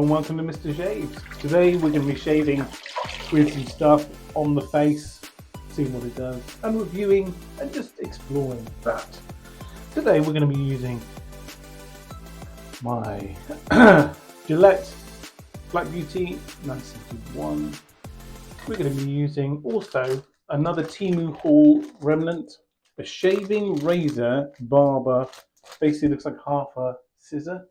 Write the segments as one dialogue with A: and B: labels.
A: Hello and welcome to Mr. Shaves. Today we're going to be shaving with some stuff on the face, seeing what it does, and reviewing and just exploring that. Today we're going to be using my Gillette Black Beauty 971. We're going to be using also another Temu haul remnant, a shaving razor barber. Basically looks like half a scissor.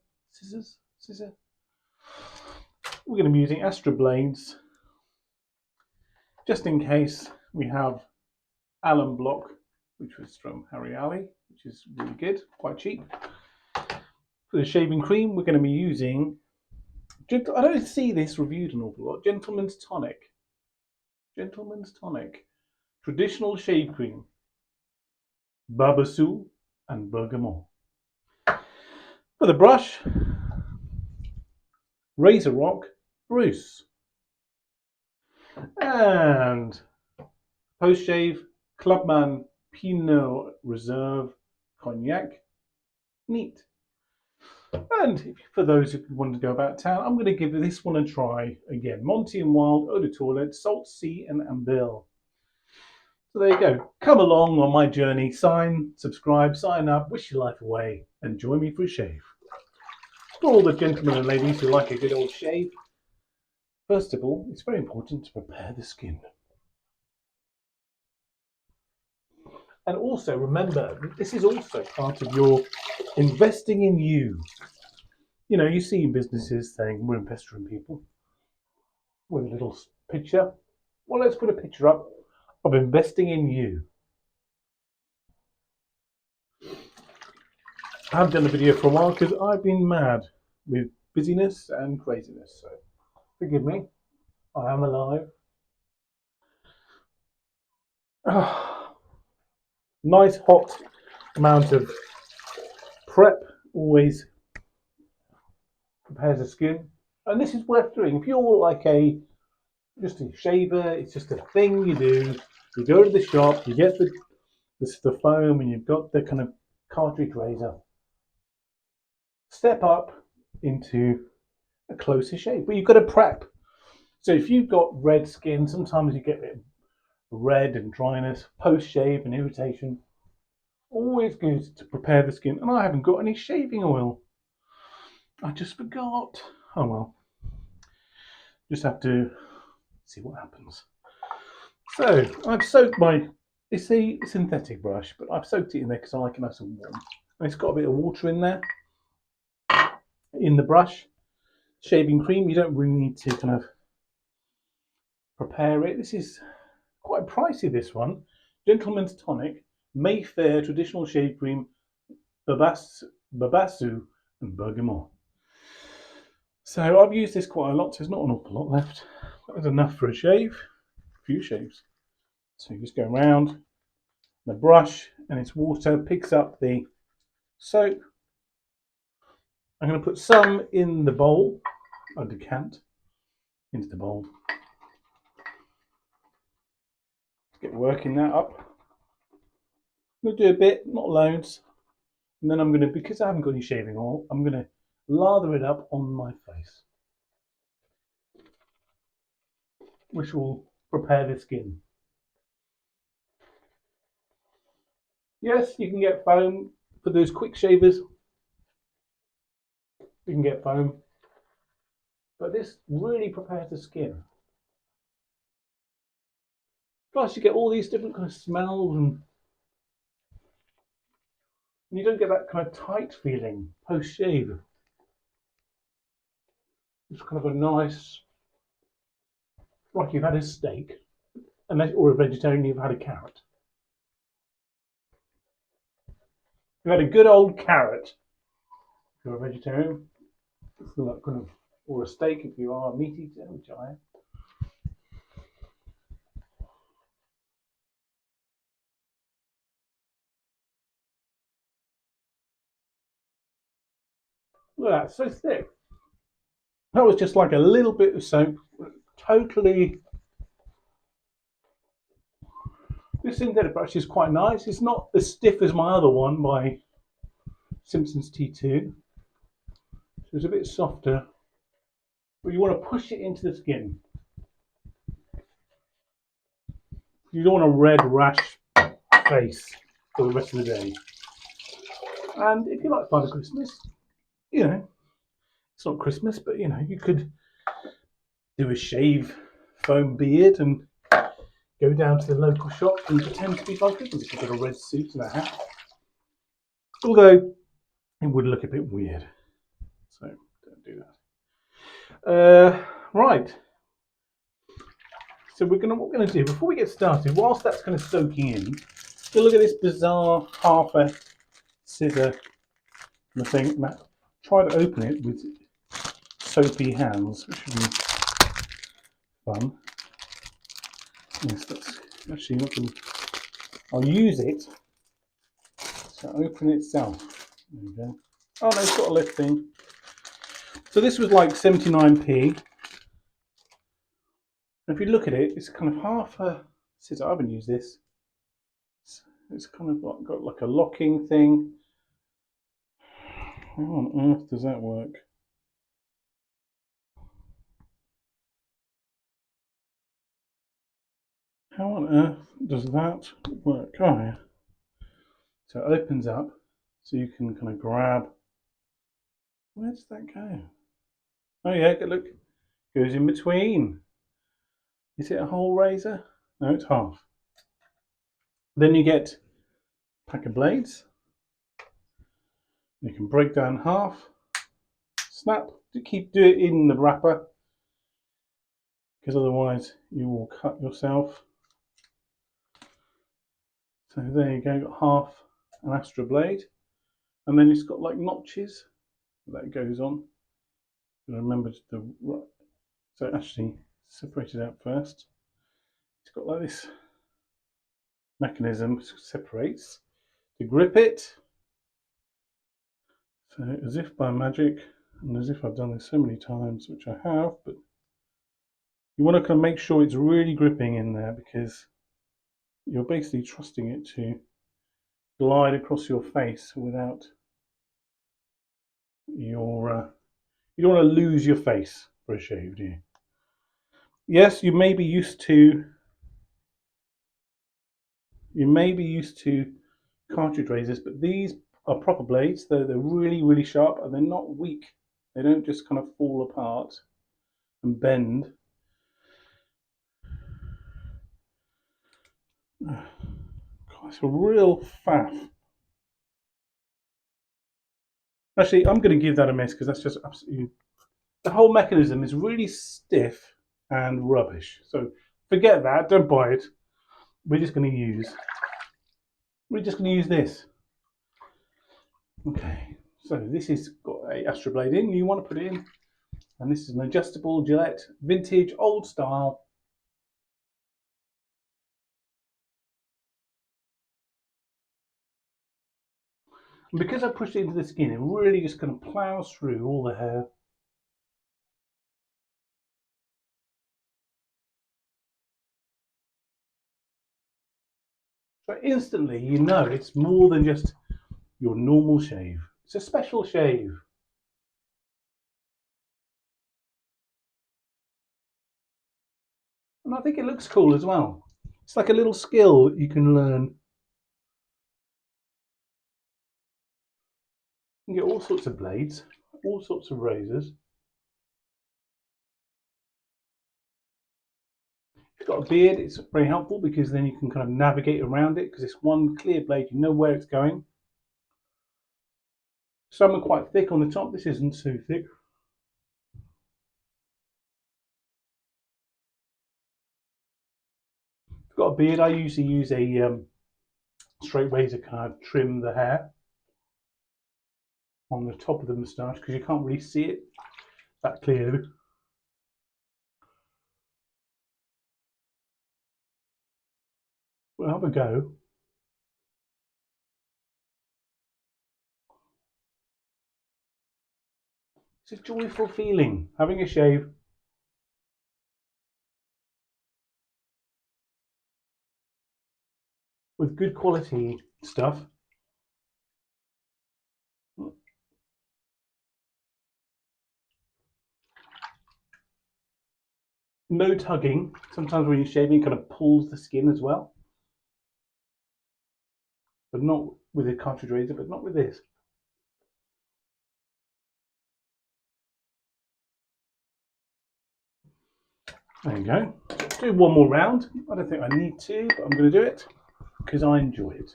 A: We're going to be using Astra blades, just in case. We have Allen block, which was from Harry Alley, which is really good, quite cheap. For the shaving cream, we're going to be using, I don't see this reviewed an awful lot, Gentleman's Tonic. Traditional shave cream, Babassu and Bergamot. For the brush, Razorock Bruce, and post shave Clubman Pinot Reserve Cognac Neat. And for those who want to go about town, I'm going to give this one a try again. Monte and Wilde Eau de Toilette, Salt Sea and Ambil. So there you go. Come along on my journey. Subscribe, sign up, wish your life away, and join me for a shave. For all the gentlemen and ladies who like a good old shave, first of all, it's very important to prepare the skin. And also remember, this is also part of your investing in you. You know, you see in businesses saying we're investing in people with a little picture. Well, let's put a picture up of investing in you. I haven't done a video for a while because I've been mad with busyness and craziness, so forgive me. I am alive. Nice hot amount of prep always prepares the skin, and this is worth doing. If you're like just a shaver, it's just a thing you do. You go to the shop, you get the foam, and you've got the kind of cartridge razor. Step up into a closer shave, but you've got to prep. So if you've got red skin, sometimes you get a bit red and dryness, post shave and irritation. Always good to prepare the skin. And I haven't got any shaving oil. I just forgot. Oh well. Just have to see what happens. So I've soaked it's a synthetic brush, but I've soaked it in there because I like it nice and warm. And it's got a bit of water in there. In the brush. Shaving cream, you don't really need to kind of prepare it. This is quite pricey, this one. Gentleman's Tonic, Mayfair Traditional Shave Cream, Babassu and Bergamot. So I've used this quite a lot, so there's not an awful lot left. There's enough for a shave, a few shaves. So you just go around, the brush and its water picks up the soap. I'm going to put some in the bowl, a decant into the bowl. Get working that up. I'm going to do a bit, not loads, and then I'm going to, because I haven't got any shaving oil, I'm going to lather it up on my face, which will prepare the skin. Yes, you can get foam for those quick shavers. You can get foam, but this really prepares the skin. Plus, you get all these different kind of smells, and you don't get that kind of tight feeling post shave. It's kind of a nice, like you've had a steak, or a vegetarian, you've had a carrot. You've had a good old carrot if you're a vegetarian. It's like kind of, or a steak if you are a meat eater, which I am. Look at that, so thick. That was just like a little bit of soap, totally. This synthetic brush is quite nice. It's not as stiff as my other one by Simpson's T2. So it's a bit softer. but you want to push it into the skin. You don't want a red rash face for the rest of the day. And if you like Father Christmas, you know, it's not Christmas, but you know, you could do a shave foam beard and go down to the local shop and pretend to be Father Christmas if you've got a red suit and a hat. Although it would look a bit weird, so don't do that. Right. So what we're going to do before we get started, whilst that's kind of soaking in, we'll look at this bizarre half a scissor thing. Now, try to open it with soapy hands, which should be fun. Yes, that's actually not going to. I'll use it to open itself. There we go. Oh no, it's got a lift thing. So this was like 79p. If you look at it, it's kind of half a scissor. I haven't used this. It's kind of got like a locking thing. How on earth does that work? How on earth does that work? Oh yeah. So it opens up, so you can kind of grab. Where does that go? Oh yeah, look, goes in between. Is it a whole razor? No, it's half. Then you get a pack of blades. You can break down half, snap, do it in the wrapper, because otherwise you will cut yourself. So there you go, got half an astra blade, and then it's got like notches that goes on. Remember so actually separate it out first. It's got like this mechanism which separates to grip it. So as if by magic, and as if I've done this so many times, which I have, but you want to kind of make sure it's really gripping in there, because you're basically trusting it to glide across your face without your you don't want to lose your face for a shave, do you? Yes, you may be used to cartridge razors, but these are proper blades. They're really, really sharp, and they're not weak. They don't just kind of fall apart and bend. God, it's a real faff. Actually, I'm going to give that a miss, because that's just absolutely. The whole mechanism is really stiff and rubbish. So forget that. Don't buy it. We're just going to use this. Okay. So this has got a astra blade in. You want to put it in, and this is an adjustable Gillette, vintage, old style. And because I pushed it into the skin, it really just kind of plows through all the hair. So instantly, you know it's more than just your normal shave. It's a special shave. And I think it looks cool as well. It's like a little skill you can learn. You can get all sorts of blades, all sorts of razors. If you've got a beard, it's very helpful, because then you can kind of navigate around it, because it's one clear blade, you know where it's going. Some are quite thick on the top. This isn't so thick. If you've got a beard, I usually use a straight razor, kind of trim the hair on the top of the moustache, because you can't really see it that clearly. We'll have a go. It's a joyful feeling, having a shave. With good quality stuff. No tugging. Sometimes when you're shaving, it kind of pulls the skin as well. But not with a cartridge razor, but not with this. There you go. Do one more round. I don't think I need to, but I'm going to do it because I enjoy it.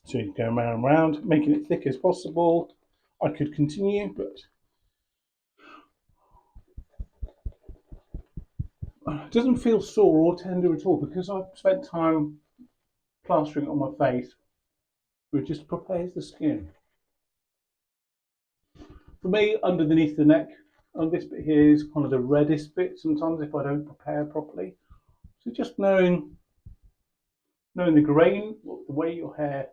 A: So you go round and round, making it thick as possible. I could continue, but it doesn't feel sore or tender at all because I've spent time plastering it on my face. It just prepares the skin. For me, underneath the neck, and this bit here is kind of the reddest bit sometimes if I don't prepare properly. So just knowing the grain, the way your hair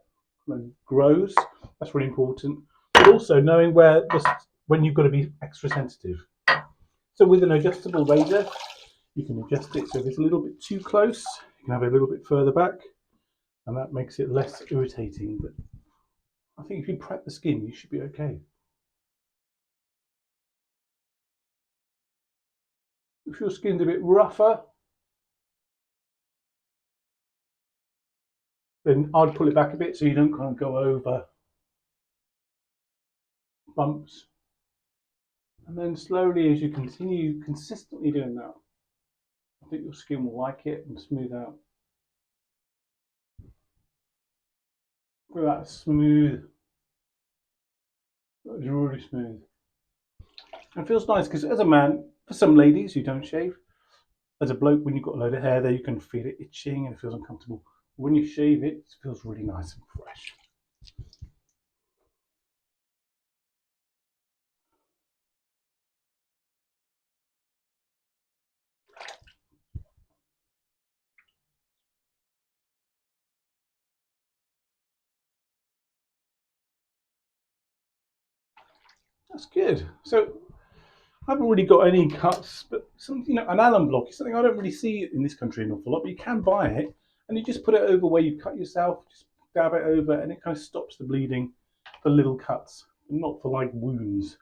A: kind of grows, that's really important. But also knowing when you've got to be extra sensitive. So with an adjustable razor, you can adjust it so if it's a little bit too close, you can have it a little bit further back, and that makes it less irritating. But I think if you prep the skin, you should be okay. If your skin's a bit rougher, then I'd pull it back a bit so you don't kind of go over bumps. And then slowly, as you continue consistently doing that, I think your skin will like it and smooth out. Look at that, smooth. That was really smooth. And it feels nice because as a man, for some ladies who don't shave, as a bloke, when you've got a load of hair there, you can feel it itching and it feels uncomfortable. When you shave it, it feels really nice and fresh. That's good. So I haven't really got any cuts, but an alum block is something I don't really see in this country an awful lot, but you can buy it and you just put it over where you cut yourself, just dab it over and it kind of stops the bleeding for little cuts, not for like wounds.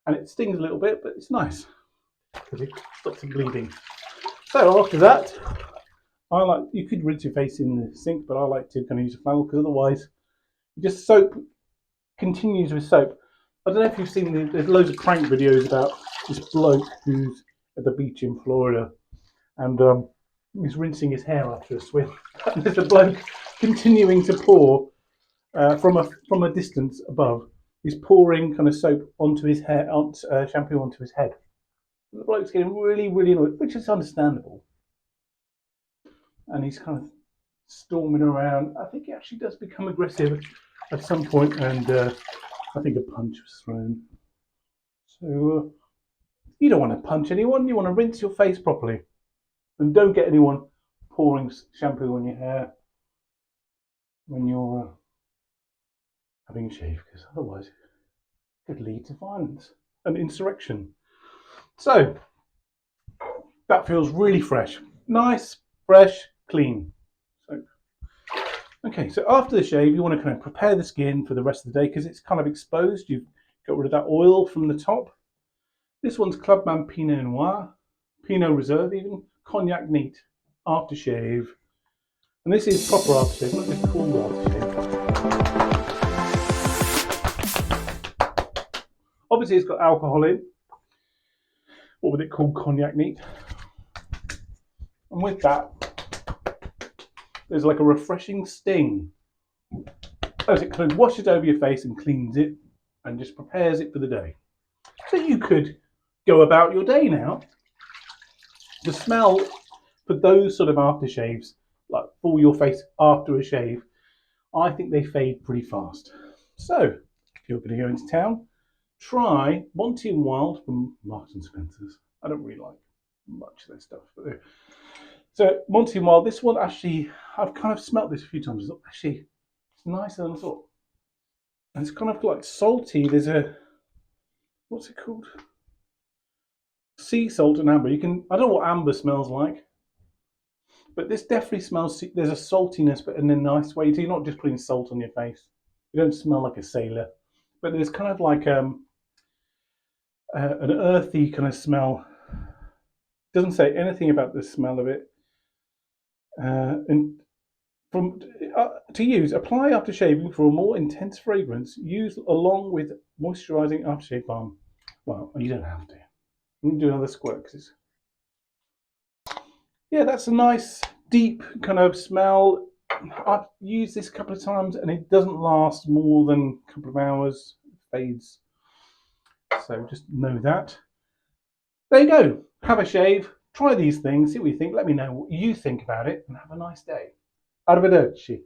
A: And it stings a little bit, but it's nice because it stops the bleeding. So after that, you could rinse your face in the sink, but I like to kind of use a flannel because otherwise just soap continues with soap. I don't know if you've seen, there's loads of prank videos about this bloke who's at the beach in Florida and he's rinsing his hair after a swim. And there's a bloke continuing to pour from a distance above. He's pouring kind of soap onto his hair, shampoo onto his head. And the bloke's getting really, really annoyed, which is understandable. And he's kind of storming around. I think he actually does become aggressive at some point, and I think a punch was thrown. So you don't want to punch anyone, you want to rinse your face properly. And don't get anyone pouring shampoo on your hair when you're having a shave, because otherwise it could lead to violence and insurrection. So that feels really fresh. Nice, fresh, clean. Okay, so after the shave, you want to kind of prepare the skin for the rest of the day because it's kind of exposed. You've got rid of that oil from the top. This one's Clubman Pinot Noir, Pinot Reserve even, Cognac Neat, aftershave. And this is proper aftershave, not just cool aftershave. Obviously it's got alcohol in. What would it called? Cognac Neat. And with that, there's like a refreshing sting as it kind of washes over your face and cleans it and just prepares it for the day. So you could go about your day now. The smell for those sort of aftershaves, like for your face after a shave, I think they fade pretty fast. So if you're going to go into town, try Monte and Wilde from Marks and Spencer's. I don't really like much of their stuff, but so Monte and Wilde, this one actually, I've kind of smelt this a few times. Actually, it's nicer than I thought. And it's kind of like salty. There's what's it called? Sea salt and amber. I don't know what amber smells like, but this definitely smells, there's a saltiness, but in a nice way. So you're not just putting salt on your face. You don't smell like a sailor, but there's kind of like an earthy kind of smell Doesn't say anything about the smell of it. And to use, apply after shaving for a more intense fragrance. Use along with moisturising aftershave balm. Well, you don't have to. I'm going to do another squirt. Yeah, that's a nice deep kind of smell. I've used this a couple of times and it doesn't last more than a couple of hours. It fades. So just know that. There you go. Have a shave. Try these things. See what you think. Let me know what you think about it and have a nice day. Arrivederci.